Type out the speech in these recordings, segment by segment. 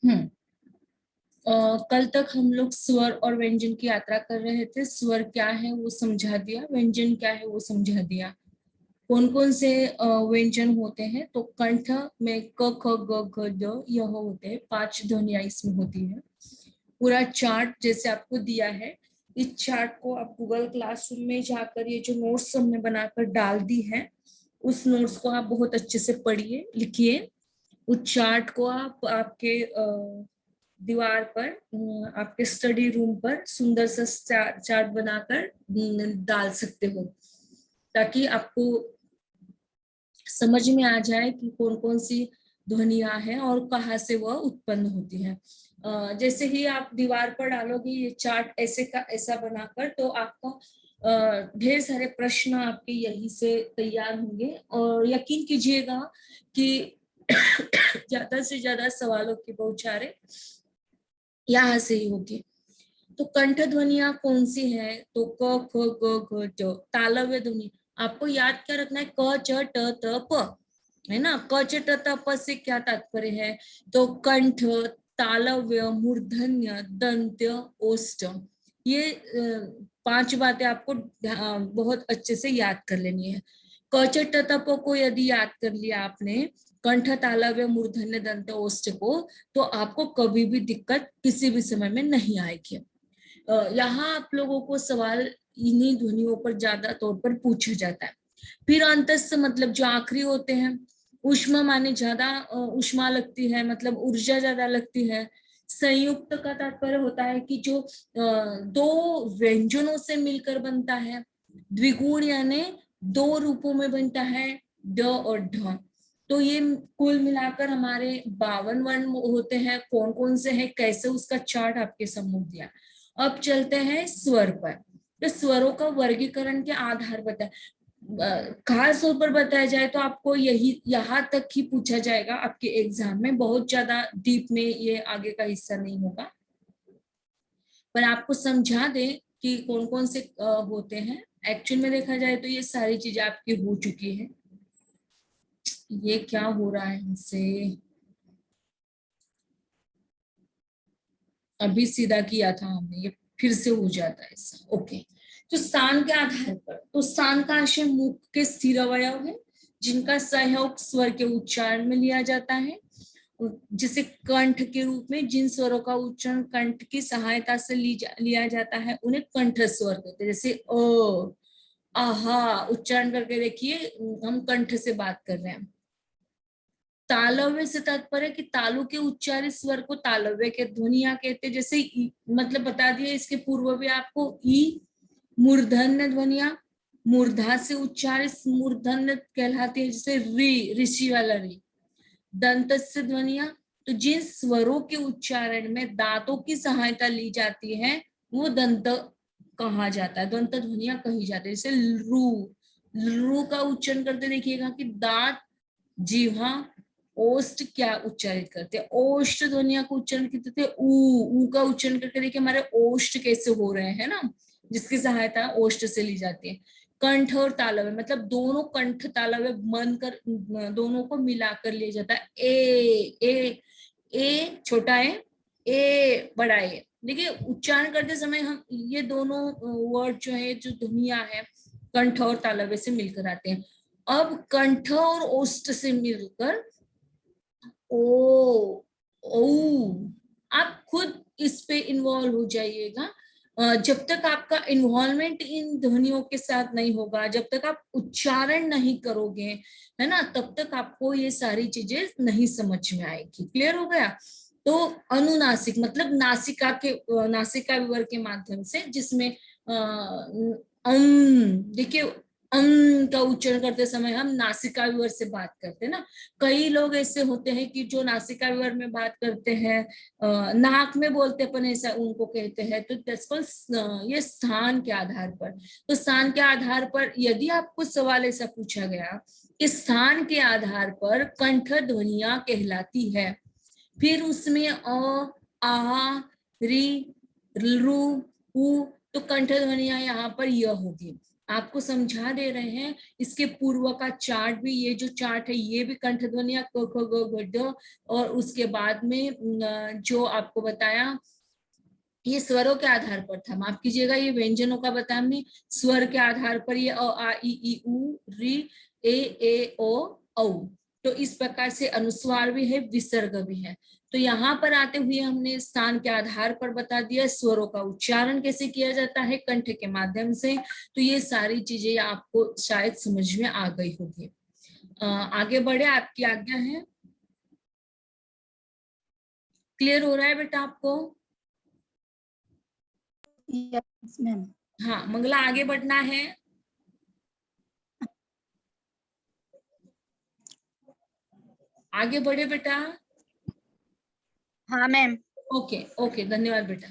हम्म कल तक हम लोग स्वर और व्यंजन की यात्रा कर रहे थे। स्वर क्या है वो समझा दिया, व्यंजन क्या है वो समझा दिया। कौन कौन से व्यंजन होते हैं, तो कंठ में क ख ग घ द यह होते हैं, 5 ध्वनियां इसमें होती है। पूरा चार्ट जैसे आपको दिया है, इस चार्ट को आप गूगल क्लासरूम में जाकर ये जो नोट्स हमने बनाकर डाल दी है, उस नोट्स को आप बहुत अच्छे से पढ़िए, लिखिए। उस चार्ट को आप आपके दीवार पर, आपके स्टडी रूम पर सुंदर सा चार्ट बनाकर डाल सकते हो, ताकि आपको समझ में आ जाए कि कौन कौन सी ध्वनियां हैं और कहाँ से वह उत्पन्न होती है। जैसे ही आप दीवार पर डालोगे ये चार्ट ऐसे का ऐसा बनाकर, तो आपका ढेर सारे प्रश्न आपके यही से तैयार होंगे, और यकीन कीजिएगा कि ज्यादा से ज्यादा सवालों की बौछारें यहाँ से ही होगी। तो कंठ ध्वनियां कौन सी है, तो क ख ग घ च। तालव्य ध्वनि आपको याद क्या रखना है, क च ट त प, है ना। क च ट त प से क्या तात्पर्य है, तो कंठ, तालव्य, मूर्धन्य, दंत्य, ओष्ठ। ये 5 बातें आपको बहुत अच्छे से याद कर लेनी है। क च ट त प को यदि याद कर लिया आपने, कंठ, तालव्य, मूर्धन्य, दंत, ओष्ठ को, तो आपको कभी भी दिक्कत किसी भी समय में नहीं आएगी। यहाँ आप लोगों को सवाल इन्हीं ध्वनियों पर ज्यादा तौर पर पूछा जाता है। फिर अंतस्थ मतलब जो आखिरी होते हैं, ऊष्मा माने ज्यादा ऊष्मा लगती है, मतलब ऊर्जा ज्यादा लगती है। संयुक्त का तात्पर्य होता है कि जो 2 व्यंजनों से मिलकर बनता है। द्विगुण यानी 2 रूपों में बनता है, ड और ढ। तो ये कुल मिलाकर हमारे 52 वर्ण होते हैं। कौन कौन से हैं, कैसे, उसका चार्ट आपके सम्मुख दिया। अब चलते हैं स्वर पर। तो स्वरों का वर्गीकरण के आधार बताए, खास तौर पर बताया जाए तो आपको यही यहाँ तक ही पूछा जाएगा आपके एग्जाम में, बहुत ज्यादा डीप में ये आगे का हिस्सा नहीं होगा। पर आपको समझा दे कि कौन कौन से होते हैं। एक्चुअल में देखा जाए तो ये सारी चीजें आपकी हो चुकी है। ये क्या हो रहा है इनसे, अभी सीधा किया था हमने, ये फिर से हो जाता है ऐसा। ओके। तो स्थान के आधार पर, तो स्थान का आशय मुख के स्थिर अवयव है, जिनका सहयोग स्वर के उच्चारण में लिया जाता है। जिसे कंठ के रूप में जिन स्वरों का उच्चारण कंठ की सहायता से लिया जाता है, उन्हें कंठ स्वर कहते हैं। जैसे अ, आहा उच्चारण करके देखिए, हम कंठ से बात कर रहे हैं। तालव्य से तात्पर्य कि तालु के उच्चारित स्वर को तालव्य के ध्वनिया कहते हैं। जैसे मतलब बता दिया इसके पूर्व भी आपको, ई मूर्धन्य ध्वनिया मूर्धा से उच्चारित मूर्धन्य कहलाती है, जैसे री, ऋषि वाला री। दंत से ध्वनिया, तो जिन स्वरों के उच्चारण में दांतों की सहायता ली जाती है वो दंत कहा जाता है, दंत ध्वनिया कही जाती है। जैसे रू, रू का उच्चारण करते देखिएगा कि दांत, जीवा, ओष्ठ क्या उच्चारित करते हैं, ओष्ठ ध्वनिया को उच्चारण करते थे। ऊ का उच्चारण करके देखिए हमारे ओष्ठ कैसे हो रहे हैं ना, जिसकी सहायता ओष्ठ से ली जाती है। कंठ और तालव्य मतलब दोनों कंठ तालव्य मन कर दोनों को मिलाकर लिया जाता है। ए छोटा ए बड़ा ए। देखिए उच्चारण करते समय हम ये दोनों वर्ड जो है, जो ध्वनिया है, कंठ और तालव्य से मिलकर आते हैं। अब कंठ और ओष्ठ से मिलकर ओ, ओ, आप खुद इस पे इन्वॉल्व हो जाइएगा। जब तक आपका इन्वॉल्वमेंट इन ध्वनियों के साथ नहीं होगा, जब तक आप उच्चारण नहीं करोगे, है ना, तब तक आपको ये सारी चीजें नहीं समझ में आएगी। क्लियर हो गया। तो अनुनासिक मतलब नासिका के, नासिका विवर के माध्यम से, जिसमें देखिए का उच्चारण करते समय हम नासिका विवर से बात करते हैं ना। कई लोग ऐसे होते हैं कि जो नासिका विवर में बात करते हैं, नाक में बोलते अपन ऐसा उनको कहते हैं। तो ये स्थान के आधार पर, तो स्थान के आधार पर यदि आपको सवाल ऐसा पूछा गया कि स्थान के आधार पर कंठ ध्वनियां कहलाती है, फिर उसमें आ, री, रु, उ, तो कंठ ध्वनियां यहाँ पर यह होगी। आपको समझा दे रहे हैं। इसके पूर्व का चार्ट भी, ये जो चार्ट है ये भी कंठ ध्वनियां क ख ग घ ढ, और उसके बाद में जो आपको बताया ये स्वरों के आधार पर था, माफ कीजिएगा, ये व्यंजनों का बताया हमने, स्वर के आधार पर ये अ आ इ ई उ री ए ओ औ। तो इस प्रकार से अनुस्वार भी है, विसर्ग भी है। तो यहाँ पर आते हुए हमने स्थान के आधार पर बता दिया, स्वरों का उच्चारण कैसे किया जाता है कंठ के माध्यम से। तो ये सारी चीजें आपको शायद समझ में आ गई होगी। आगे बढ़े, आपकी आज्ञा है। क्लियर हो रहा है बेटा आपको? Yes ma'am. हाँ मंगला, आगे बढ़ना है। आगे बढ़े बेटा। हाँ मैम। ओके ओके, धन्यवाद बेटा।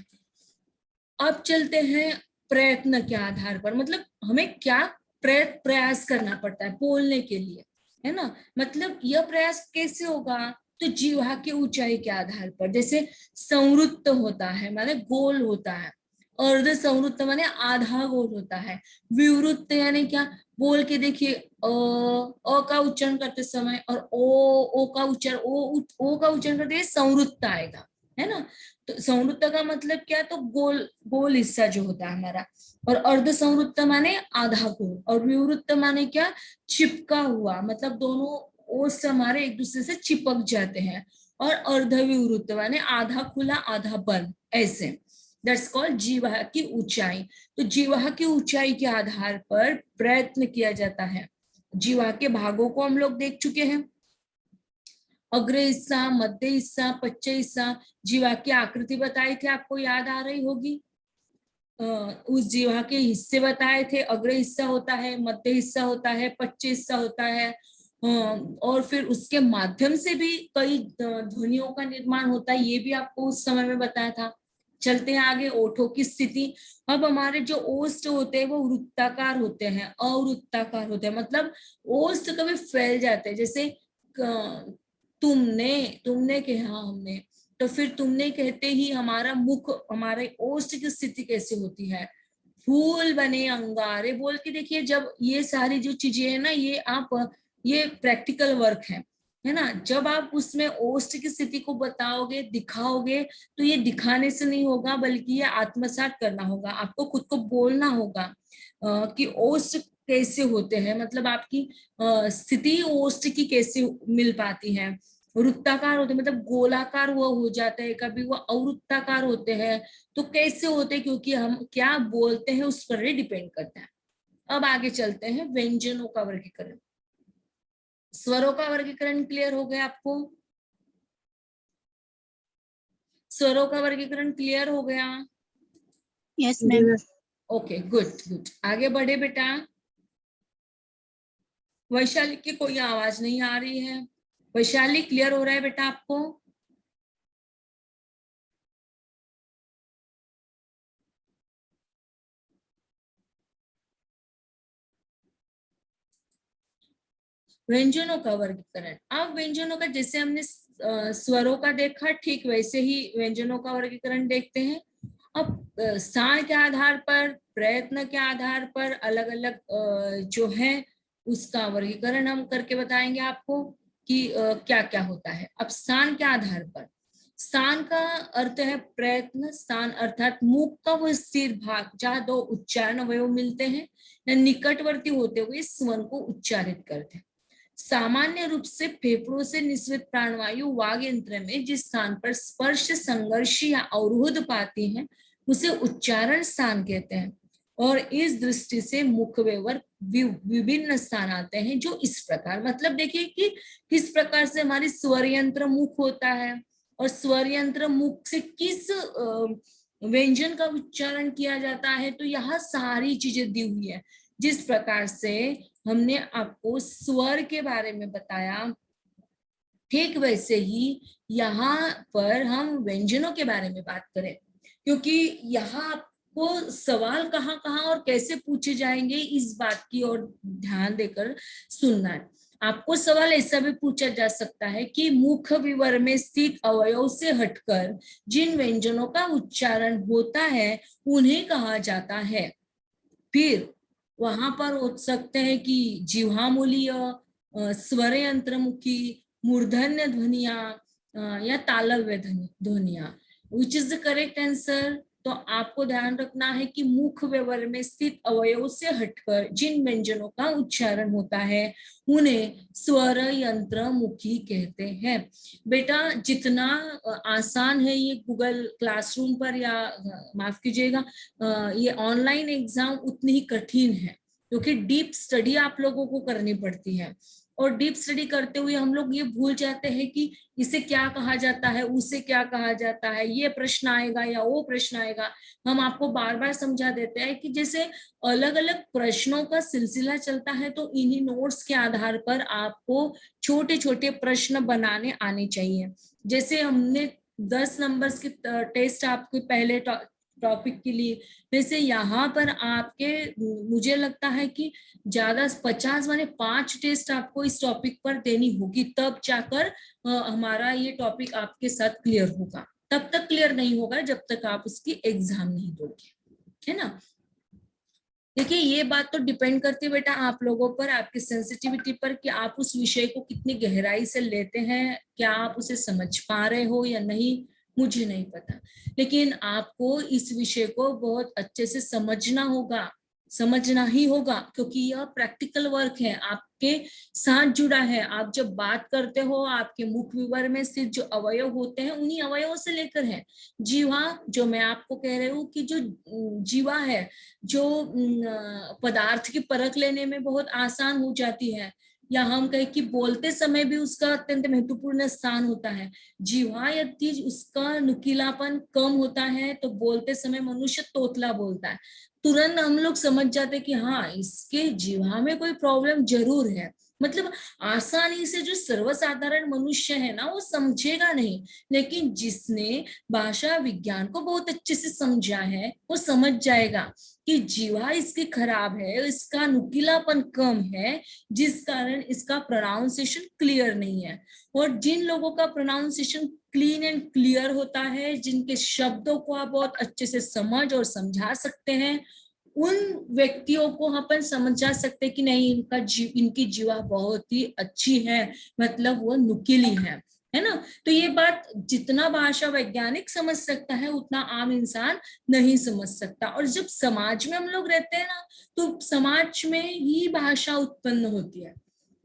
अब चलते हैं प्रयत्न के आधार पर, मतलब हमें क्या प्रयास करना पड़ता है बोलने के लिए, है ना। मतलब यह प्रयास कैसे होगा, तो जीवा की ऊंचाई के आधार पर। जैसे संवृत्त होता है माने गोल होता है, अर्ध संवृत्त माने आधा गोल होता है, विवृत्त यानी क्या, बोल के देखिए अ का उच्चारण करते समय और ओ का उच्चारण ओ का उच्चारण करते संवृत्त आएगा, है ना। तो संवृत्त का मतलब क्या, तो गोल गोल हिस्सा जो होता है हमारा। और अर्ध संवृत्त माने आधा गोल, और विवृत्त माने क्या, चिपका हुआ, मतलब दोनों ओष्ठ हमारे एक दूसरे से चिपक जाते हैं। और अर्ध विवृत्त माने आधा खुला आधा बंद, ऐसे। दैट्स कॉल्ड जीवा की ऊंचाई। तो जीवा की ऊंचाई के आधार पर प्रयत्न किया जाता है। जीवा के भागों को हम लोग देख चुके हैं, अग्र हिस्सा, मध्य हिस्सा, पश्च हिस्सा। जीवा की आकृति बताई थी, आपको याद आ रही होगी। उस जीवा के हिस्से बताए थे, अग्र हिस्सा होता है, मध्य हिस्सा होता है, पश्च हिस्सा होता है। और फिर उसके माध्यम से भी कई ध्वनियों का निर्माण होता है, ये भी आपको उस समय में बताया था। चलते हैं आगे, ओठों की स्थिति। अब हमारे जो ओष्ठ होते हैं वो वृत्ताकार होते हैं, अवृत्ताकार होते हैं, मतलब ओष्ठ कभी फैल जाते हैं। जैसे तुमने तुमने कहा हमने, तो फिर तुमने कहते ही हमारा मुख, हमारे ओष्ठ की स्थिति कैसे होती है, फूल बने अंगारे बोल के देखिए। जब ये सारी जो चीजें है ना, ये आप, ये प्रैक्टिकल वर्क है ना। जब आप उसमें ओष्ठ की स्थिति को बताओगे, दिखाओगे, तो ये दिखाने से नहीं होगा, बल्कि ये आत्मसात करना होगा, आपको खुद को बोलना होगा कि ओष्ठ कैसे होते हैं, मतलब आपकी स्थिति ओष्ठ की कैसे मिल पाती है। वृत्ताकार होते मतलब गोलाकार वो हो जाता है, कभी वो अवृत्ताकार होते हैं, तो कैसे होते हैं, क्योंकि हम क्या बोलते हैं उस पर ही डिपेंड करता है। अब आगे चलते हैं, व्यंजनों का वर्गीकरण। स्वरों का वर्गीकरण क्लियर हो गया आपको? स्वरों का वर्गीकरण क्लियर हो गया? Yes ma'am. Okay, good good, आगे बढ़े बेटा। वैशाली की कोई आवाज नहीं आ रही है। वैशाली, क्लियर हो रहा है बेटा आपको? व्यंजनों का वर्गीकरण। अब व्यंजनों का, जैसे हमने स्वरों का देखा, ठीक वैसे ही व्यंजनों का वर्गीकरण देखते हैं। अब स्थान के आधार पर, प्रयत्न के आधार पर अलग अलग जो है उसका वर्गीकरण हम करके बताएंगे आपको कि क्या क्या होता है। अब स्थान के आधार पर, स्थान का अर्थ है प्रयत्न स्थान, अर्थात मुख का वो स्थिर भाग जहाँ दो उच्चारण अवयव मिलते हैं या निकटवर्ती होते हुए स्वर को उच्चारित करते हैं। सामान्य रूप से फेफड़ों से निश्रित प्राणवायु वाग यंत्र में जिस स्थान पर स्पर्श, संघर्ष या अवरोध पाती है उसे उच्चारण स्थान कहते हैं। और इस दृष्टि से मुख वेवर विभिन्न स्थान आते हैं, जो इस प्रकार, मतलब देखिए कि किस प्रकार से हमारी स्वर यंत्र मुख होता है, और स्वर यंत्र मुख से किस व्यंजन का उच्चारण किया जाता है। तो यहाँ सारी चीजें दी हुई है। जिस प्रकार से हमने आपको स्वर के बारे में बताया, ठीक वैसे ही यहाँ पर हम व्यंजनों के बारे में बात करें, क्योंकि यहाँ आपको सवाल कहाँ कहाँ और कैसे पूछे जाएंगे इस बात की ओर ध्यान देकर सुनना है। आपको सवाल ऐसा भी पूछा जा सकता है कि मुख विवर में स्थित अवयव से हटकर जिन व्यंजनों का उच्चारण होता है उन्हें कहा जाता है। फिर वहां पर हो सकते हैं कि जिह्वामूलीय, स्वर यंत्रमुखी, मूर्धन्य ध्वनिया या तालव्य ध्वनिया। Which is the correct answer? तो आपको ध्यान रखना है कि मुख व्यवहार में स्थित अवयव से हटकर जिन व्यंजनों का उच्चारण होता है उन्हें स्वर यंत्र मुखी कहते हैं। बेटा जितना आसान है ये गूगल क्लासरूम पर या माफ कीजिएगा ये ऑनलाइन एग्जाम उतनी ही कठिन है, क्योंकि डीप स्टडी आप लोगों को करनी पड़ती है। और डीप स्टडी करते हुए हम लोग ये भूल जाते हैं कि इसे क्या कहा जाता है, उसे क्या कहा जाता है, ये प्रश्न आएगा या वो प्रश्न आएगा। हम आपको बार बार समझा देते हैं कि जैसे अलग अलग प्रश्नों का सिलसिला चलता है, तो इन्हीं नोट्स के आधार पर आपको छोटे छोटे प्रश्न बनाने आने चाहिए। जैसे हमने 10 नंबर्स की टेस्ट आपके पहले टॉपिक के लिए, वैसे यहाँ पर आपके मुझे लगता है कि ज्यादा 50 माने 5 टेस्ट आपको इस टॉपिक पर देनी होगी, तब जाकर हमारा ये टॉपिक आपके साथ क्लियर होगा। तब तक क्लियर नहीं होगा जब तक आप उसकी एग्जाम नहीं दोगे, है ना। देखिए ये बात तो डिपेंड करती है बेटा आप लोगों पर, आपकी सेंसिटिविटी पर, कि आप उस विषय को कितनी गहराई से लेते हैं, क्या आप उसे समझ पा रहे हो या नहीं, मुझे नहीं पता। लेकिन आपको इस विषय को बहुत अच्छे से समझना होगा, समझना ही होगा, क्योंकि यह प्रैक्टिकल वर्क है, आपके साथ जुड़ा है। आप जब बात करते हो आपके मुख विवर में स्थित जो अवयव होते हैं उन्हीं अवयवों से लेकर है। जीवा, जो मैं आपको कह रही हूँ कि जो जीवा है, जो पदार्थ की परख लेने में बहुत आसान हो जाती है, या हम कहें कि बोलते समय भी उसका अत्यंत महत्वपूर्ण स्थान होता है। जीवा यदि उसका नुकीलापन कम होता है तो बोलते समय मनुष्य तोतला बोलता है, तुरंत हम लोग समझ जाते कि हाँ इसके जीवा में कोई प्रॉब्लम जरूर है। मतलब आसानी से जो सर्वसाधारण मनुष्य है ना वो समझेगा नहीं, लेकिन जिसने भाषा विज्ञान को बहुत अच्छे से समझा है वो समझ जाएगा कि जीवा इसकी खराब है, इसका नुकीलापन कम है, जिस कारण इसका प्रोनाउंसिएशन क्लियर नहीं है। और जिन लोगों का प्रोनाउंसिएशन क्लीन एंड क्लियर होता है, जिनके शब्दों को आप बहुत अच्छे से समझ और समझा सकते हैं, उन व्यक्तियों को अपन समझा सकते कि नहीं इनकी जीवा बहुत ही अच्छी है, मतलब वो नुकीली है ना। तो ये बात जितना भाषा वैज्ञानिक समझ सकता है उतना आम इंसान नहीं समझ सकता। और जब समाज में हम लोग रहते हैं ना, तो समाज में ही भाषा उत्पन्न होती है।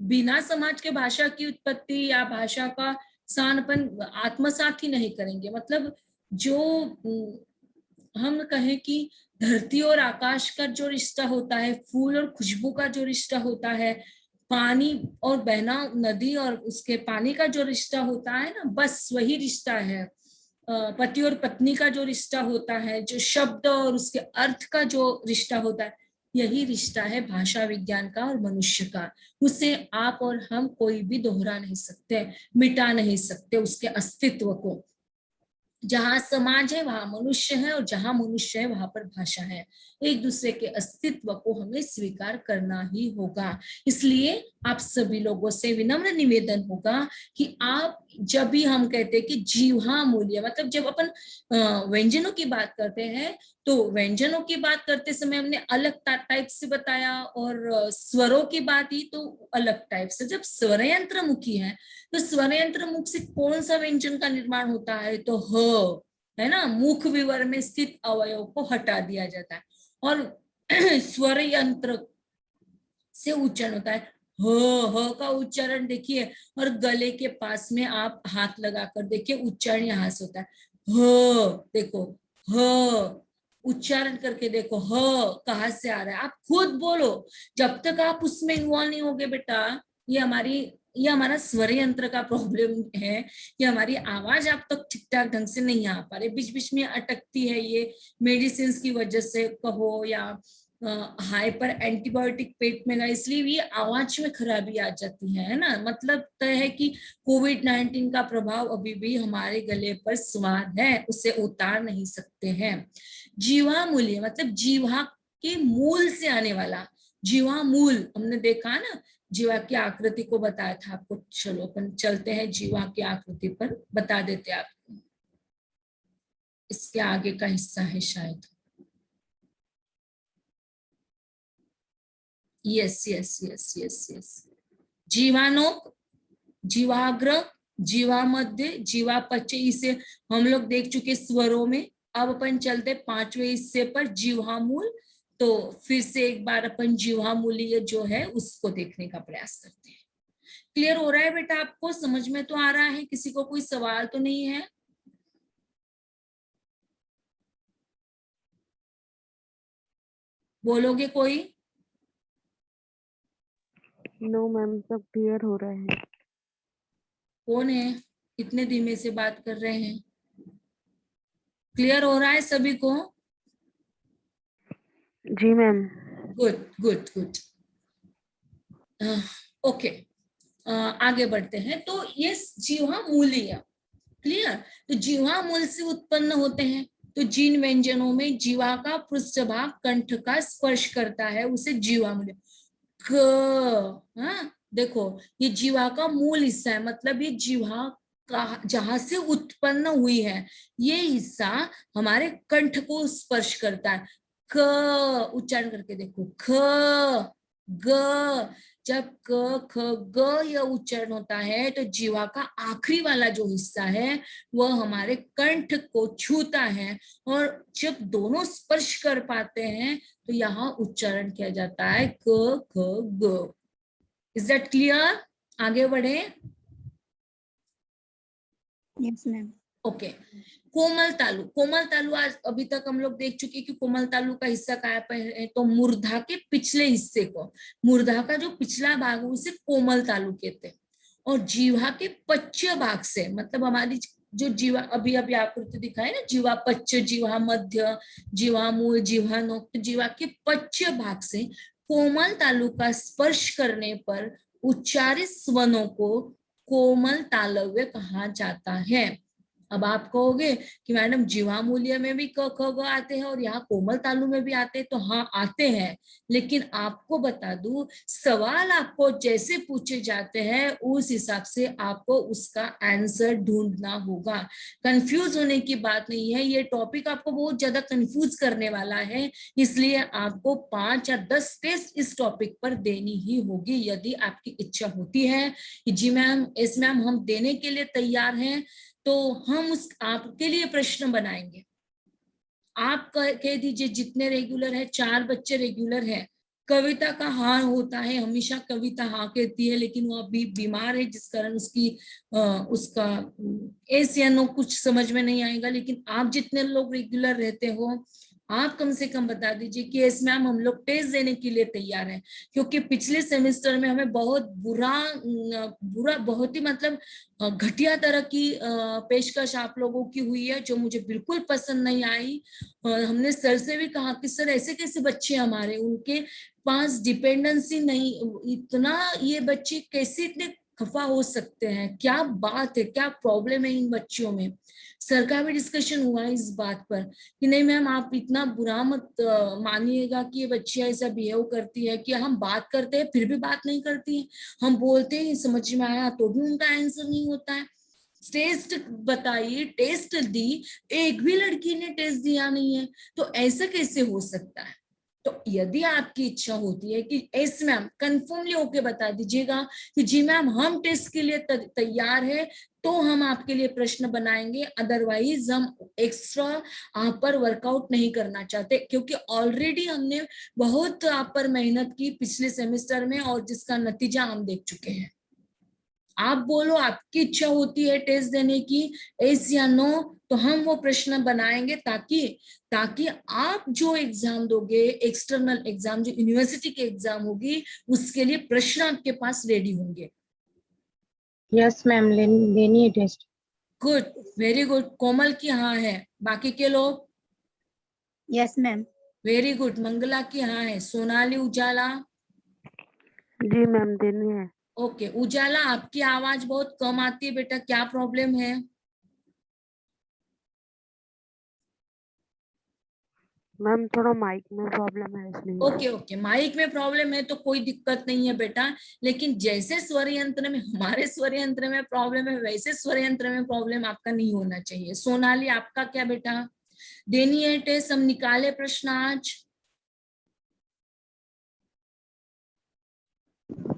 बिना समाज के भाषा की उत्पत्ति या भाषा का स्थानपन आत्मसात ही नहीं करेंगे। मतलब जो हम कहें कि धरती और आकाश का जो रिश्ता होता है, फूल और खुशबू का जो रिश्ता होता है, पानी और बहना नदी और उसके पानी का जो रिश्ता होता है ना, बस वही रिश्ता है। पति और पत्नी का जो रिश्ता होता है, जो शब्द और उसके अर्थ का जो रिश्ता होता है, यही रिश्ता है भाषा विज्ञान का और मनुष्य का। उसे आप और हम कोई भी दोहरा नहीं सकते, मिटा नहीं सकते उसके अस्तित्व को। जहां समाज है वहां मनुष्य है, और जहां मनुष्य है वहां पर भाषा है। एक दूसरे के अस्तित्व को हमें स्वीकार करना ही होगा। इसलिए आप सभी लोगों से विनम्र निवेदन होगा कि आप जब भी हम कहते हैं कि जीवा मूल्य, मतलब जब अपन व्यंजनों की बात करते हैं, तो व्यंजनों की बात करते समय हमने अलग टाइप से बताया, और स्वरों की बात ही तो अलग टाइप से। जब स्वर यंत्र मुखी है तो स्वर यंत्र मुख से कौन सा व्यंजन का निर्माण होता है, तो है ना, मुख विवर में स्थित अवयव को हटा दिया जाता है। और स्वर यंत्र से उच्चारण होता है का उच्चारण देखिए, और गले के पास में आप हाथ लगाकर देखिए, उच्चारण यहां से होता है देखो उच्चारण करके देखो कहाँ से आ रहा है, आप खुद बोलो। जब तक आप उसमें इन्वॉल्व नहीं होगे बेटा, ये हमारा स्वर यंत्र का प्रॉब्लम है, कि हमारी आवाज आप तक ठीक ठाक ढंग से नहीं आ पा रही, बीच बीच में अटकती है। ये मेडिसिन की वजह से कहो या हाइपर एंटीबायोटिक पेट में ना, इसलिए ये आवाज में खराबी आ जाती है ना। मतलब तय है कि कोविड-19 का प्रभाव अभी भी हमारे गले पर सवार है, उसे उतार नहीं सकते हैं। जीवा मूल्य मतलब जीवा के मूल से आने वाला, जीवा मूल हमने देखा ना, जीवा की आकृति को बताया था आपको। चलो अपन चलते हैं जीवा की आकृति पर, बता देते आपको, इसके आगे का हिस्सा है शायद। Yes yes yes yes yes. जीवानोक, जीवाग्र, जीवा मध्य, जीवा पच्चे, इसे हम लोग देख चुके स्वरों में। अब अपन चलते पांचवें हिस्से पर, जीवामूल। तो फिर से एक बार अपन जीवामूलीय जो है उसको देखने का प्रयास करते हैं। क्लियर हो रहा है बेटा? आपको समझ में तो आ रहा है? किसी को कोई सवाल तो नहीं है? बोलोगे कोई? नो मैम, सब क्लियर हो रहे हैं। कौन है? इतने धीमे से बात कर रहे हैं। क्लियर हो रहा है सभी को? जी ma'am. Good good good. Okay, आगे बढ़ते हैं। तो ये जीवा मूल्य क्लियर। तो जीवा मूल से उत्पन्न होते हैं। तो जिन व्यंजनों में जीवा का पृष्ठभाग कंठ का स्पर्श करता है उसे जीवा मूल्य। क, हाँ देखो, ये जीवा का मूल हिस्सा है, मतलब ये जीवा का जहां से उत्पन्न हुई है ये हिस्सा हमारे कंठ को स्पर्श करता है। क उच्चारण करके देखो, ख ग। जब क ख ग यह उच्चारण होता है तो जीवा का आखिरी वाला जो हिस्सा है वह हमारे कंठ को छूता है, और जब दोनों स्पर्श कर पाते हैं तो यहाँ उच्चारण किया जाता है क ख ग। Is that clear? आगे बढ़े। Yes, ma'am. ओके। कोमल तालु, कोमल तालु आज अभी तक हम लोग देख चुके कि कोमल तालु का हिस्सा कहाँ पे है, तो मूर्धा के पिछले हिस्से को, मूर्धा का जो पिछला भाग है उसे कोमल तालु कहते हैं। और जीवा के पच्च भाग से, मतलब हमारी जो जीवा अभी अभी आकृति दिखाई ना, जीवा पच्च, जीवा मध्य, जीवा मूल, जीवा नोक, तो जीवा के पच्च भाग से कोमल तालु का स्पर्श करने पर उच्चारित स्वनों को कोमल तालव्य कहा जाता है। अब आप कहोगे कि मैडम जीवा मूल्य में भी क ख ग आते हैं और यहाँ कोमल तालु में भी आते हैं, तो हाँ आते हैं, लेकिन आपको बता दूं सवाल आपको जैसे पूछे जाते हैं उस हिसाब से आपको उसका आंसर ढूंढना होगा। कंफ्यूज होने की बात नहीं है, ये टॉपिक आपको बहुत ज्यादा कंफ्यूज करने वाला है, इसलिए आपको 5 या 10 टेस्ट इस टॉपिक पर देनी ही होगी यदि आपकी इच्छा होती है कि जी मैम, एस मैम, हम देने के लिए तैयार हैं। तो हम उस आपके लिए प्रश्न बनाएंगे। आप कह दीजिए जितने रेगुलर है, 4 बच्चे रेगुलर है। कविता का हाँ होता है, हमेशा कविता हाँ कहती है, लेकिन वो अभी बीमार है जिस कारण उसका एस या नो कुछ समझ में नहीं आएगा। लेकिन आप जितने लोग रेगुलर रहते हो, आप कम से कम बता दीजिए कि एस मैम हम लोग टेस्ट देने के लिए तैयार हैं, क्योंकि पिछले सेमेस्टर में हमें बहुत बुरा बहुत ही मतलब घटिया तरह की पेशकश आप लोगों की हुई है, जो मुझे बिल्कुल पसंद नहीं आई। हमने सर से भी कहा कि सर ऐसे कैसे बच्चे हमारे, उनके पास डिपेंडेंसी नहीं, इतना ये बच्चे कैसे इतने खफा हो सकते हैं, क्या बात है, क्या प्रॉब्लम है इन बच्चों में। सर का भी डिस्कशन हुआ इस बात पर कि नहीं मैम आप इतना बुरा मत मानिएगा कि ये बच्चियां ऐसा बिहेव करती है, कि हम बात करते हैं फिर भी बात नहीं करती है, हम बोलते हैं समझ में आया तो भी उनका आंसर नहीं होता है। टेस्ट बताइए, टेस्ट दी, एक भी लड़की ने टेस्ट दिया नहीं है, तो ऐसा कैसे हो सकता है। तो यदि आपकी इच्छा होती है कि एस मैम, कंफर्मली होके बता दीजिएगा कि जी मैम हम टेस्ट के लिए तैयार है, तो हम आपके लिए प्रश्न बनाएंगे, अदरवाइज हम एक्स्ट्रा आप पर वर्कआउट नहीं करना चाहते, क्योंकि ऑलरेडी हमने बहुत आप पर मेहनत की पिछले सेमेस्टर में और जिसका नतीजा हम देख चुके हैं। आप बोलो आपकी इच्छा होती है टेस्ट देने की, एस या नो, तो हम वो प्रश्न बनाएंगे ताकि आप जो एग्जाम दोगे, एक्सटर्नल एग्जाम जो यूनिवर्सिटी के एग्जाम होगी, उसके लिए प्रश्न आपके पास रेडी होंगे। यस मैम, लेनी है test. Good, very good. Komal की हाँ है, बाकी के लोग? Yes, ma'am. Very good. Mangla की हाँ है। सोनाली, उजाला? जी मैम, देनी है। ओके उजाला, आपकी आवाज बहुत कम आती है बेटा, क्या प्रॉब्लम है? मैम थोड़ा माइक में प्रॉब्लम है इसलिए। ओके ओके, माइक में प्रॉब्लम है तो कोई दिक्कत नहीं है बेटा, लेकिन जैसे स्वर यंत्र में, हमारे स्वर यंत्र में प्रॉब्लम है, वैसे स्वर यंत्र में प्रॉब्लम आपका नहीं होना चाहिए। सोनाली आपका क्या बेटा, देनी है टेस्ट? हम निकाले प्रश्न आज?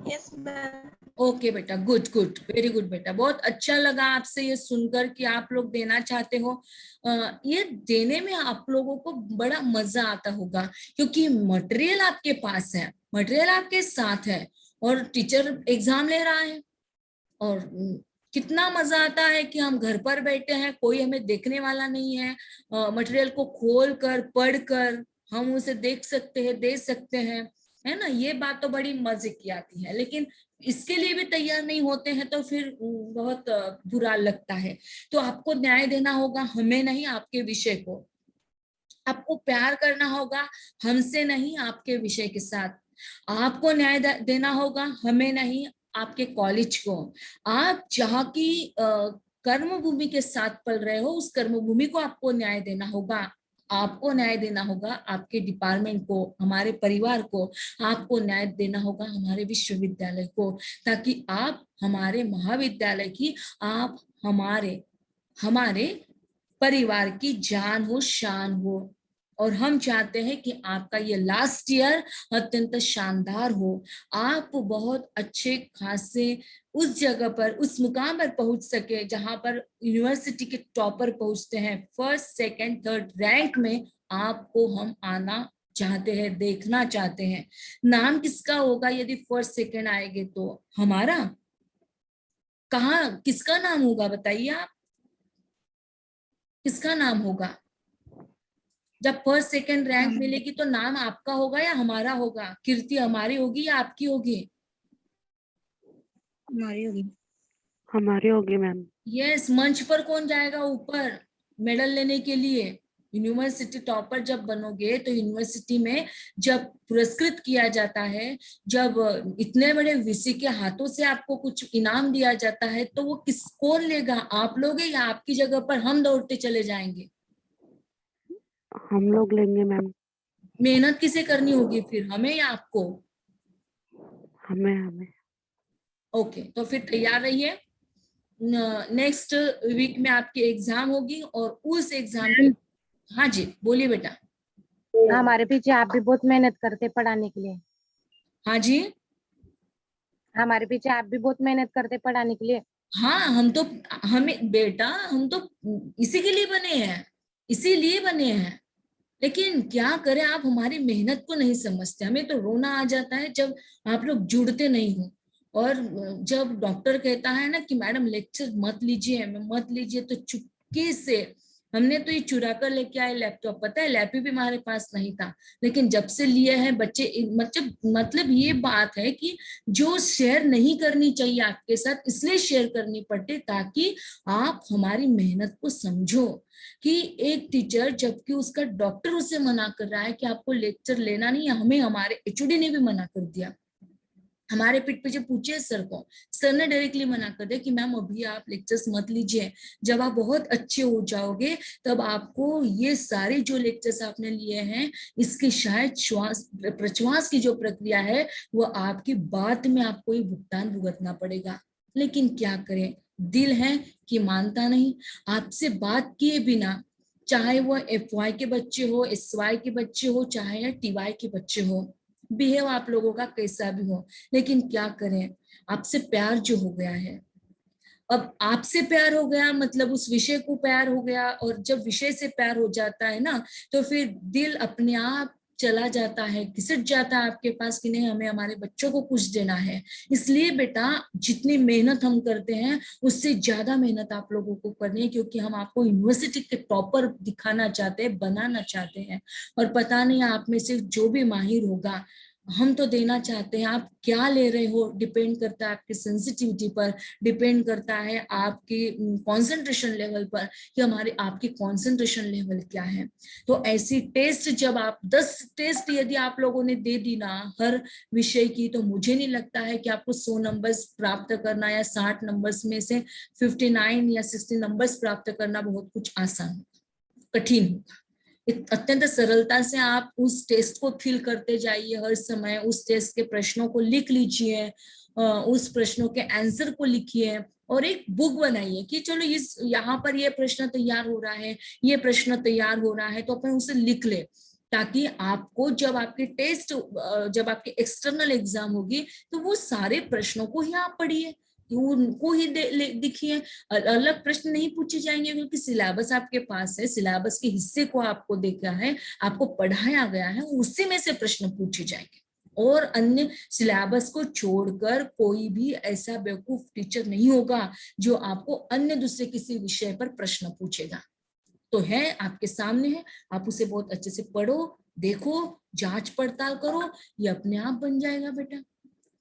Yes, ma'am. ओके बेटा, गुड गुड, वेरी गुड बेटा, बहुत अच्छा लगा आपसे ये सुनकर कि आप लोग देना चाहते हो। ये देने में आप लोगों को बड़ा मजा आता होगा क्योंकि मटेरियल आपके पास है, मटेरियल आपके साथ है और टीचर एग्जाम ले रहा है। और कितना मजा आता है कि हम घर पर बैठे हैं, कोई हमें देखने वाला नहीं है, मटेरियल को खोल कर पढ़ कर हम उसे देख सकते हैं, दे सकते हैं, है ना। ये बात तो बड़ी मजे की आती है, लेकिन इसके लिए भी तैयार नहीं होते हैं तो फिर बहुत बुरा लगता है। तो आपको न्याय देना होगा, हमें नहीं, आपके विषय को। आपको प्यार करना होगा, हमसे नहीं, आपके विषय के साथ। आपको न्याय देना होगा, हमें नहीं, आपके कॉलेज को। आप जहाँ की कर्म भूमि के साथ पल रहे हो, उस कर्म भूमि को आपको न्याय देना होगा। आपको न्याय देना होगा आपके डिपार्टमेंट को, हमारे परिवार को। आपको न्याय देना होगा हमारे विश्वविद्यालय को, ताकि आप हमारे महाविद्यालय की, आप हमारे हमारे परिवार की जान हो, शान हो। और हम चाहते हैं कि आपका ये लास्ट ईयर अत्यंत शानदार हो। आप बहुत अच्छे खासे उस जगह पर, उस मुकाम पर पहुंच सके जहां पर यूनिवर्सिटी के टॉपर पहुंचते हैं, फर्स्ट सेकंड थर्ड रैंक में आपको हम आना चाहते हैं, देखना चाहते हैं। नाम किसका होगा यदि फर्स्ट सेकंड आएंगे तो? हमारा? कहाँ किसका नाम होगा बताइए आप, किसका नाम होगा? जब फर्स्ट सेकंड रैंक मिलेगी तो नाम आपका होगा या हमारा होगा? कीर्ति हमारी होगी या आपकी होगी? हमारी होगी। हमारी होगी मैम। यस, मंच पर कौन जाएगा ऊपर मेडल लेने के लिए? यूनिवर्सिटी टॉपर जब बनोगे तो यूनिवर्सिटी में जब पुरस्कृत किया जाता है, जब इतने बड़े वीसी के हाथों से आपको कुछ इनाम दिया जाता है, तो वो कौन लेगा? आप लोगे या आपकी जगह पर हम दौड़ते चले जाएंगे? हम लोग लेंगे मैम। मेहनत किसे करनी होगी फिर, हमें या आपको? हमें हमें। ओके, तो फिर तैयार रहिए। नेक्स्ट वीक में आपकी एग्जाम होगी और उस एग्जाम के, हाँ जी बोलिए बेटा। हमारे पीछे आप भी बहुत मेहनत करते पढ़ाने के लिए। हाँ जी, हमारे पीछे आप भी बहुत मेहनत करते पढ़ाने के लिए। हाँ, हमें बेटा, हम तो इसी के लिए बने हैं, इसीलिए बने हैं। लेकिन क्या करें, आप हमारी मेहनत को नहीं समझते। हमें तो रोना आ जाता है जब आप लोग जुड़ते नहीं हो। और जब डॉक्टर कहता है ना कि मैडम लेक्चर मत लीजिए, मत लीजिए, तो चुपके से हमने तो ये चुरा कर लेके आए लैपटॉप। पता है लैपटॉप भी हमारे पास नहीं था, लेकिन जब से लिए हैं बच्चे, मतलब ये बात है कि जो शेयर नहीं करनी चाहिए आपके साथ, इसलिए शेयर करनी पड़ती, ताकि आप हमारी मेहनत को समझो। कि एक टीचर, जबकि उसका डॉक्टर उसे मना कर रहा है कि आपको लेक्चर लेना नहीं है, हमें हमारे एचओडी ने भी मना कर दिया। हमारे पीठ पे जो पूछे सर को, सर ने डायरेक्टली मना कर दिया कि मैम अभी आप लेक्चर्स मत लीजिए, जब आप बहुत अच्छे हो जाओगे तब आपको ये सारे जो लेक्चर्स आपने लिए हैं, इसकी शायद श्वास प्रश्वास की जो प्रक्रिया है वो आपकी बात में आपको ही भुगतान भुगतना पड़ेगा। लेकिन क्या करें, दिल है कि मानता नहीं। आपसे बात किए बिना, चाहे वो FY के बच्चे हो, SY के बच्चे हो, चाहे TY के बच्चे हो, बिहेव आप लोगों का कैसा भी हो, लेकिन क्या करें, आपसे प्यार जो हो गया है, अब आपसे प्यार हो गया मतलब उस विषय को प्यार हो गया। और जब विषय से प्यार हो जाता है ना, तो फिर दिल अपने आप चला जाता है, घिसट जाता है आपके पास कि नहीं, हमें हमारे बच्चों को कुछ देना है। इसलिए बेटा, जितनी मेहनत हम करते हैं उससे ज्यादा मेहनत आप लोगों को करनी है, क्योंकि हम आपको यूनिवर्सिटी के टॉपर दिखाना चाहते हैं, बनाना चाहते हैं। और पता नहीं आप में से जो भी माहिर होगा, हम तो देना चाहते हैं। आप क्या ले रहे हो डिपेंड करता है आपकी सेंसिटिविटी पर, डिपेंड करता है आपकी कंसंट्रेशन लेवल पर, कि हमारे आपकी कंसंट्रेशन लेवल क्या है। तो ऐसी टेस्ट, जब आप 10 टेस्ट यदि आप लोगों ने दे दी ना हर विषय की, तो मुझे नहीं लगता है कि आपको 100 नंबर्स प्राप्त करना या 60 नंबर्स में से 59 या 60 नंबर्स प्राप्त करना बहुत कुछ आसान, कठिन होगा। अत्यंत सरलता से आप उस टेस्ट को फिल करते जाइए, हर समय उस टेस्ट के प्रश्नों को लिख लीजिए, उस प्रश्नों के आंसर को लिखिए और एक बुक बनाइए कि चलो इस यहाँ पर ये प्रश्न तैयार हो रहा है, ये प्रश्न तैयार हो रहा है, तो अपन उसे लिख ले, ताकि आपको जब आपके टेस्ट, जब आपके एक्सटर्नल एग्जाम होगी तो वो सारे प्रश्नों को ही आप पढ़िए, उनको ही दिखिए। अलग प्रश्न नहीं पूछे जाएंगे क्योंकि सिलेबस आपके पास है, सिलेबस के हिस्से को आपको देखा है, आपको पढ़ाया गया है, उसी में से प्रश्न पूछे जाएंगे। और अन्य सिलेबस को छोड़कर कोई भी ऐसा बेवकूफ टीचर नहीं होगा जो आपको अन्य दूसरे किसी विषय पर प्रश्न पूछेगा। तो है आपके सामने है, आप उसे बहुत अच्छे से पढ़ो, देखो, जांच पड़ताल करो, ये अपने आप बन जाएगा बेटा।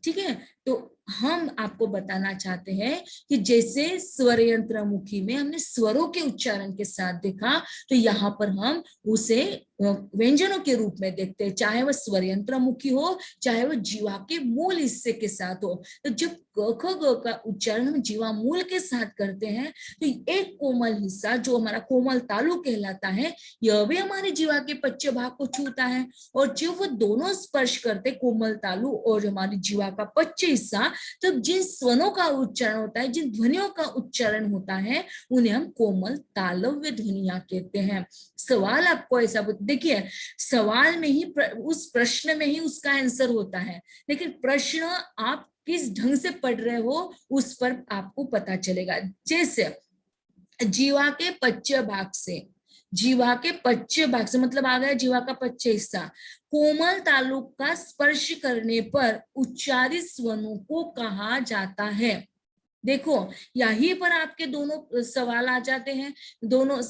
ठीक है, तो हम आपको बताना चाहते हैं कि जैसे स्वर यंत्र मुखी में हमने स्वरों के उच्चारण के साथ देखा, तो यहाँ पर हम उसे व्यंजनों के रूप में देखते हैं, चाहे वह स्वर यंत्र मुखी हो, चाहे वह जीवा के मूल हिस्से के साथ हो। तो जब क ख ग का उच्चारण हम जीवा मूल के साथ करते हैं तो एक कोमल हिस्सा जो हमारा कोमल तालु कहलाता है, यह भी हमारे जीवा के पच्चे भाग को छूता है। और जब वो दोनों स्पर्श करते, कोमल तालु और हमारी जीवा का पच्चे हिस्सा, तब जिन स्वरों का उच्चारण होता है, जिन ध्वनियों का उच्चारण होता है, उन्हें हम कोमल तालव्य ध्वनियां कहते हैं। सवाल आपको ऐसा देखिए, सवाल में ही उस प्रश्न में ही उसका आंसर होता है, लेकिन प्रश्न आप किस ढंग से पढ़ रहे हो उस पर आपको पता चलेगा। जैसे जीवा के पच्चे भाग से, जीवा के पच्चे भाग से मतलब आ गया जीवा का पच्चे हिस्सा, कोमल तालु का स्पर्श करने पर उच्चारित स्वरों को कहा जाता है। देखो, यहीं पर आपके दोनों सवाल आ जाते हैं, दोनों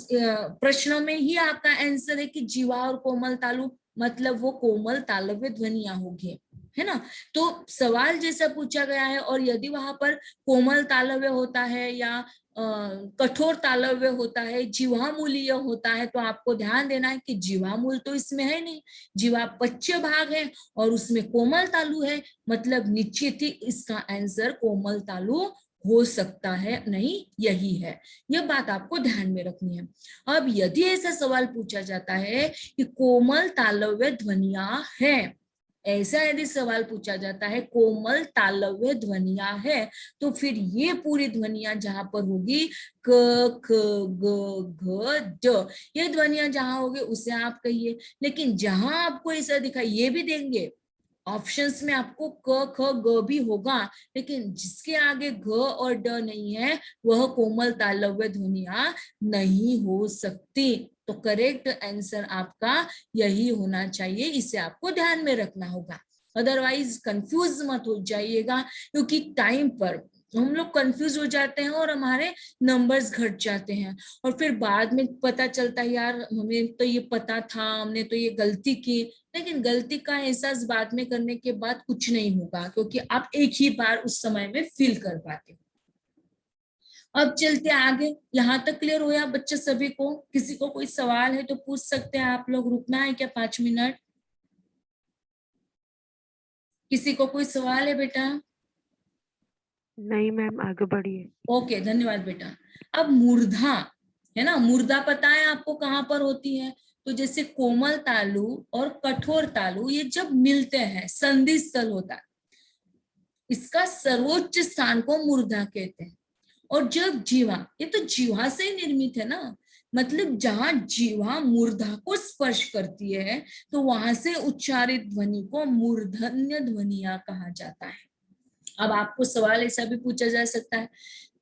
प्रश्नों में ही आपका आंसर है कि जीवा और कोमल तालु मतलब वो कोमल तालव्य ध्वनियां होगी, है ना। तो सवाल जैसा पूछा गया है, और यदि वहां पर कोमल तालव्य होता है या कठोर तालव्य होता है, जीवामूलीय होता है, तो आपको ध्यान देना है कि जीवामूल तो इसमें है नहीं, जीवा पच्चे भाग है और उसमें कोमल तालु है, मतलब निश्चित ही इसका आंसर कोमल तालु हो सकता है, नहीं यही है। यह बात आपको ध्यान में रखनी है। अब यदि ऐसा सवाल पूछा जाता है कि कोमल तालव्य ध्वनियां हैं, ऐसा यदि सवाल पूछा जाता है कोमल तालव्य ध्वनियां है, तो फिर ये पूरी ध्वनियां जहां पर होगी क ख ग घ ड, ये ध्वनियां जहां होगी उसे आप कहिए। लेकिन जहां आपको ऐसा दिखाई, ये भी देंगे ऑप्शंस में आपको क ख ग भी होगा, लेकिन जिसके आगे घ और ड नहीं है वह कोमल तालव्य ध्वनियां नहीं हो सकती। तो करेक्ट आंसर आपका यही होना चाहिए, इसे आपको ध्यान में रखना होगा, अदरवाइज कंफ्यूज मत हो जाइएगा, क्योंकि टाइम पर हम लोग कंफ्यूज हो जाते हैं और हमारे नंबर्स घट जाते हैं, और फिर बाद में पता चलता है यार हमें तो ये पता था, हमने तो ये गलती की। लेकिन गलती का एहसास बाद में करने के बाद कुछ नहीं होगा, क्योंकि आप एक ही बार उस समय में फील कर पाते हो। अब चलते आगे, यहाँ तक क्लियर हो या बच्चे सभी को? किसी को कोई सवाल है तो पूछ सकते हैं आप लोग, रुकना है क्या 5 मिनट? किसी को कोई सवाल है बेटा? नहीं मैम, आगे बढ़िए। ओके, धन्यवाद बेटा। अब मूर्धा है ना, मूर्धा पता है आपको कहाँ पर होती है? तो जैसे कोमल तालु और कठोर तालु ये जब मिलते हैं, संधि स्थल होता है, इसका सर्वोच्च स्थान को मूर्धा कहते हैं। और जब जीवा, ये तो जीवा से ही निर्मित है ना, मतलब जहां जीवा मूर्धा को स्पर्श करती है तो वहां से उच्चारित ध्वनि को मूर्धन्य ध्वनिया कहा जाता है। अब आपको सवाल ऐसा भी पूछा जा सकता है,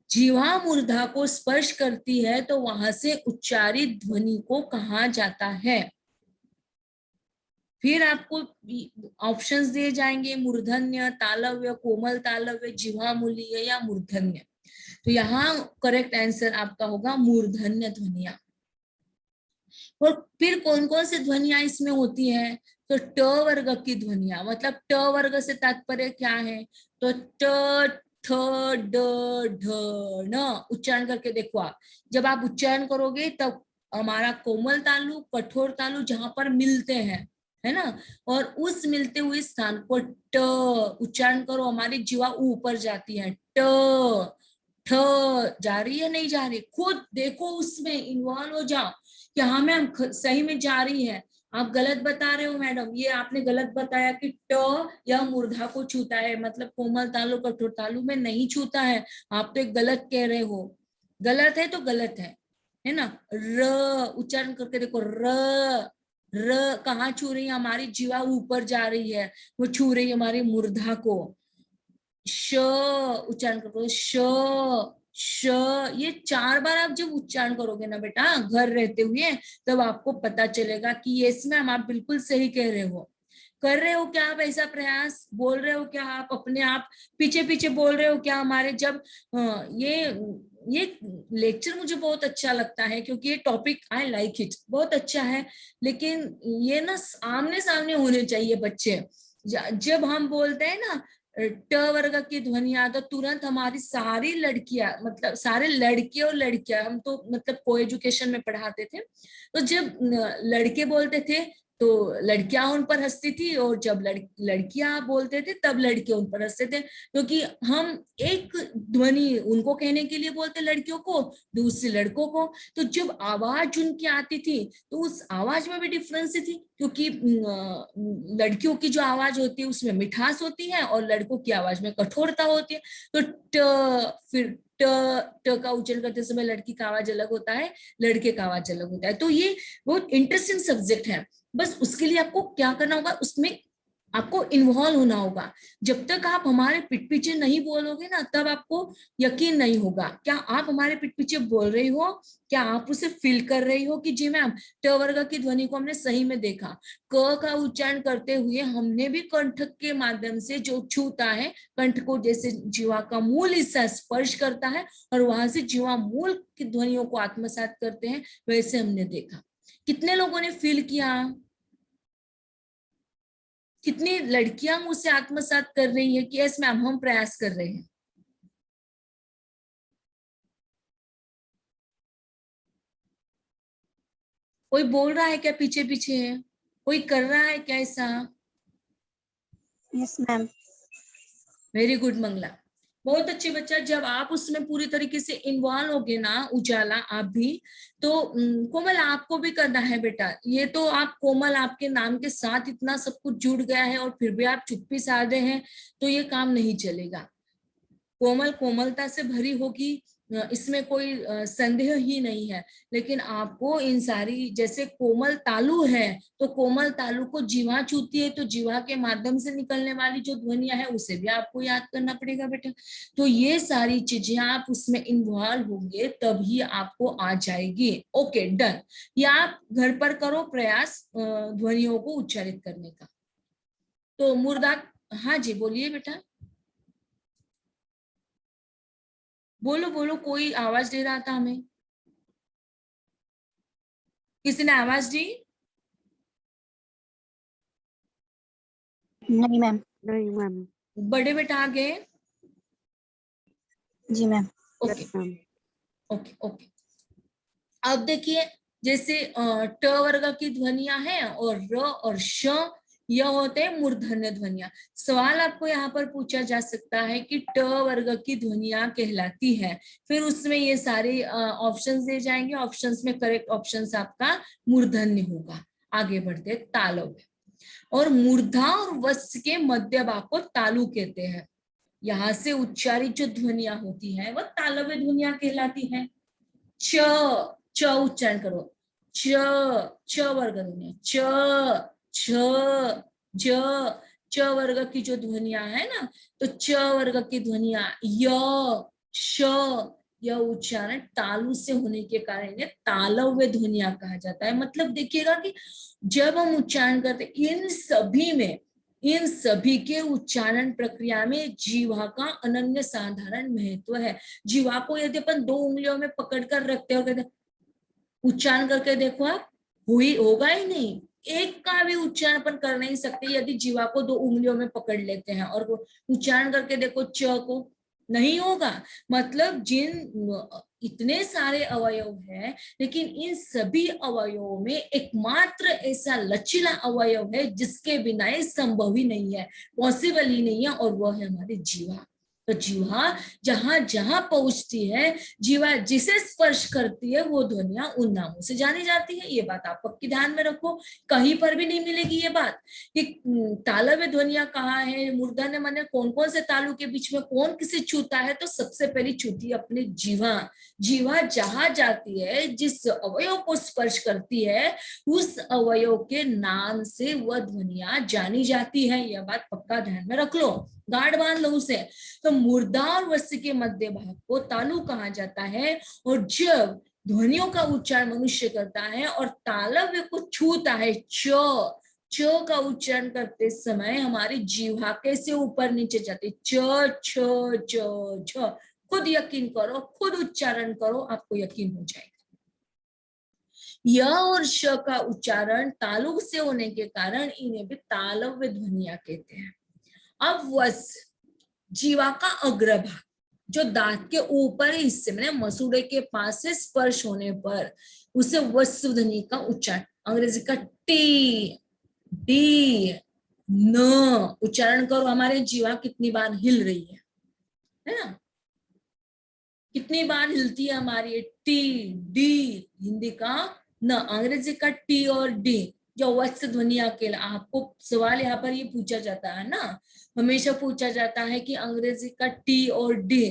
जीवा मूर्धा को स्पर्श करती है तो वहां से उच्चारित ध्वनि को कहा जाता है। फिर आपको ऑप्शंस दिए जाएंगे, मूर्धन्य, तालव्य, कोमल तालव्य, जीवामूलीय या मूर्धन्य। तो यहाँ करेक्ट आंसर आपका होगा मूर्धन्य ध्वनिया। और फिर कौन कौन से ध्वनियां इसमें होती है? तो ट वर्ग की ध्वनियां, मतलब ट वर्ग से तात्पर्य क्या है? तो ट ठ ड ढ न, उच्चारण करके देखो आप, जब आप उच्चारण करोगे तब हमारा कोमल तालु कठोर तालु जहां पर मिलते हैं, है ना, और उस मिलते हुए स्थान को ट उच्चारण करो, हमारी जीवा ऊपर जाती है, ट ठ जा रही है नहीं जा रही, खुद देखो, उसमें इन्वॉल्व हो जाओ कि हाँ मैम सही में जा रही है। आप गलत बता रहे हो मैडम, ये आपने गलत बताया कि ट या मूर्धा को छूता है, मतलब कोमल तालु कठोर तालु में नहीं छूता है, आप तो एक गलत कह रहे हो। गलत है तो गलत है ना। र उच्चारण करके देखो, र र कहाँ छू रही है? हमारी जीवा ऊपर जा रही है, वो छू रही है हमारी मूर्धा को। श उच्चारण करो, श। ये 4 बार आप जब उच्चारण करोगे ना बेटा घर रहते हुए, तब आपको पता चलेगा कि यस मैम आप बिल्कुल सही कह रहे हो। कर रहे हो क्या आप ऐसा प्रयास? बोल रहे हो क्या आप अपने आप पीछे पीछे बोल रहे हो क्या हमारे? जब ये लेक्चर मुझे बहुत अच्छा लगता है क्योंकि ये टॉपिक आई लाइक इट, बहुत अच्छा है। लेकिन ये ना आमने सामने होने चाहिए बच्चे। जब हम बोलते हैं ना ट वर्ग की ध्वनियां, तो तुरंत हमारी सारी लड़कियां, मतलब सारे लड़के और लड़कियां, हम तो मतलब को एजुकेशन में पढ़ाते थे, तो जब लड़के बोलते थे तो लड़कियां उन पर हंसती थी, और जब लड़कियां बोलते थे तब लड़के उन पर हंसते थे, क्योंकि हम एक ध्वनि उनको कहने के लिए बोलते लड़कियों को, दूसरे लड़कों को। तो जब आवाज उनकी आती थी तो उस आवाज में भी डिफरेंस थी, क्योंकि लड़कियों की जो आवाज होती है उसमें मिठास होती है और लड़कों की आवाज में कठोरता होती है। तो फिर ट का उच्चारण करते समय लड़की का आवाज अलग होता है, लड़के का आवाज अलग होता है। तो ये बहुत इंटरेस्टिंग सब्जेक्ट है। बस उसके लिए आपको क्या करना होगा, उसमें आपको इन्वॉल्व होना होगा। जब तक आप हमारे पीठ पीछे नहीं बोलोगे ना, तब आपको यकीन नहीं होगा। क्या आप हमारे पीठ पीछे बोल रही हो? क्या आप उसे फील कर रही हो कि जी मैम ट वर्ग की ध्वनि को हमने सही में देखा? क का उच्चारण करते हुए हमने भी कंठ के माध्यम से जो छूता है, कंठ को जैसे जीवा का मूल हिस्सा स्पर्श करता है और वहां से जीवा मूल की ध्वनियों को आत्मसात करते हैं, वैसे हमने देखा। कितने लोगों ने फील किया? कितनी लड़कियां मुझसे आत्मसात कर रही है कि यस मैम हम प्रयास कर रहे हैं? कोई बोल रहा है क्या पीछे पीछे? कोई कर रहा है क्या ऐसा? Yes, ma'am. Very good Mangla, बहुत अच्छे बच्चा। जब आप उसमें पूरी तरीके से इन्वॉल्व होगे ना उजाला, आप भी, तो कोमल आपको भी करना है बेटा। ये तो आप कोमल आपके नाम के साथ इतना सब कुछ जुड़ गया है और फिर भी आप चुप्पी साधे हैं, तो ये काम नहीं चलेगा। कोमल कोमलता से भरी होगी, इसमें कोई संदेह ही नहीं है। लेकिन आपको इन सारी, जैसे कोमल तालु है तो कोमल तालु को जीवा छूती है, तो जीवा के माध्यम से निकलने वाली जो ध्वनियां है उसे भी आपको याद करना पड़ेगा बेटा। तो ये सारी चीजें आप उसमें इन्वॉल्व होंगे तभी आपको आ जाएगी। Okay done. या आप घर पर करो प्रयास ध्वनियों को उच्चारित करने का। तो मुर्दा, हाँ जी बोलिए बेटा, बोलो बोलो, कोई आवाज दे रहा था हमें, किसी ने आवाज दी? नहीं मैम। नहीं मैम। बड़े बेटा आ गए? जी ma'am. Okay yes ma'am. Okay okay. अब देखिए, जैसे ट वर्ग की ध्वनियां हैं और र और श, यह होते हैं मूर्धन्य ध्वनियां। सवाल आपको यहाँ पर पूछा जा सकता है कि ट वर्ग की ध्वनियां कहलाती है, फिर उसमें ये सारे ऑप्शंस दे जाएंगे। ऑप्शंस में करेक्ट ऑप्शंस आपका मूर्धन्य होगा। आगे बढ़ते तालव। और मूर्धा और वस्य के मध्य भाग को तालु कहते हैं। यहाँ से उच्चारित जो ध्वनियां होती हैं वह तालव्य ध्वनियां कहलाती हैं। च, च उच्चारण करो, च, च वर्ग ध्वनि, च, छ, ज, च वर्ग की जो ध्वनियां है ना, तो च वर्ग की ध्वनियां य, श, यह उच्चारण तालु से होने के कारण इन्हें तालव्य ध्वनियां कहा जाता है। मतलब देखिएगा कि जब हम उच्चारण करते इन सभी के उच्चारण प्रक्रिया में जीवा का अनन्य साधारण महत्व है। जीवा को यदि अपन 2 उंगलियों में पकड़कर रखते हो, कहते उच्चारण करके देखो आप, हुई होगा ही नहीं, एक का भी उच्चारण अपन कर नहीं सकते यदि जीवा को 2 उंगलियों में पकड़ लेते हैं। और उच्चारण करके देखो च को, नहीं होगा। मतलब इतने सारे अवयव हैं, लेकिन इन सभी अवयवों में एकमात्र ऐसा लचीला अवयव है जिसके बिना ये संभव ही नहीं है, पॉसिबल ही नहीं है, और वह है हमारी जीवा। तो जीवा जहां जहां पहुंचती है, जीवा जिसे स्पर्श करती है, वो ध्वनियां उन नामों से जानी जाती है। ये बात आप पक्की ध्यान में रखो, कहीं पर भी नहीं मिलेगी ये बात कि तालव्य ध्वनियां कहाँ है, मूर्धन्य मने कौन कौन से तालु के बीच में कौन किसे छूता है। तो सबसे पहली छूती है अपनी जीवा। जीवा जहां जाती है, जिस अवयव को स्पर्श करती है, उस अवयव के नाम से वह ध्वनियां जानी जाती है। यह बात पक्का ध्यान में रख लो, गाढ़ बांध लो उसे। तो मूर्धा और वस्य के मध्य भाग को तालु कहा जाता है। और जब ध्वनियों का उच्चारण मनुष्य करता है और तालव्य को छूता है, च का उच्चारण करते समय हमारी जीवा कैसे ऊपर नीचे जाती, च छ च छ। खुद यकीन करो, खुद उच्चारण करो, आपको यकीन हो जाएगा। य और श का उच्चारण तालु से होने के कारण इन्हें भी तालव्य ध्वनियां कहते हैं। अब वस, जीवा का अग्रभाग जो दांत के ऊपर हिस्से में मसूड़े के पास से स्पर्श होने पर उसे वस ध्वनि का उच्चारण, अंग्रेजी का टी डी न उच्चारण करो। हमारे जीवा कितनी बार हिल रही है ना, कितनी बार हिलती है हमारी टी डी, हिंदी का न, अंग्रेजी का टी और डी जो वत्स ध्वनिया के। आपको सवाल यहाँ पर ये पूछा जाता है ना, हमेशा पूछा जाता है कि अंग्रेजी का टी और डी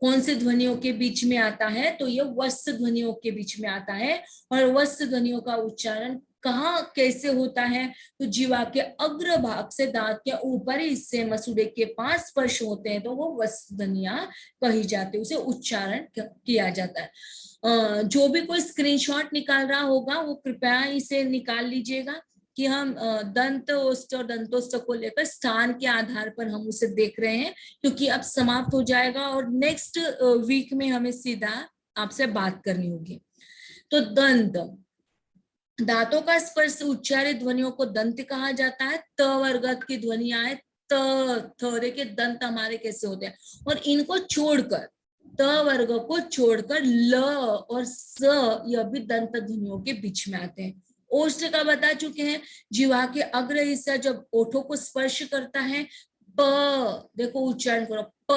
कौन से ध्वनियों के बीच में आता है, तो ये वत्स ध्वनियों के बीच में आता है। और वत्स ध्वनियों का उच्चारण कहाँ कैसे होता है, तो जीवा के अग्र भाग से दांत के ऊपरी हिस्से मसूड़े के पास स्पर्श होते हैं, तो वो वत्स ध्वनिया कही जाती है, उसे उच्चारण किया जाता है। जो भी कोई स्क्रीनशॉट निकाल रहा होगा वो कृपया इसे निकाल लीजिएगा कि हम दंत ओष्ठ और दंतोष्ठ को लेकर स्थान के आधार पर हम उसे देख रहे हैं, क्योंकि अब समाप्त हो जाएगा और नेक्स्ट वीक में हमें सीधा आपसे बात करनी होगी। तो दंत, दांतों का स्पर्श उच्चारित ध्वनियों को दंत कहा जाता है। त वर्ग की ध्वनियां है त थ, देखिए दंत हमारे कैसे होते हैं। और इनको छोड़कर, त वर्ग को छोड़कर ल और स, यह भी दंत ध्वनियों के बीच में आते हैं। ओष्ठ का बता चुके हैं, जीवा के अग्र हिस्सा जब ओठों को स्पर्श करता है, प, देखो उच्चारण करो, प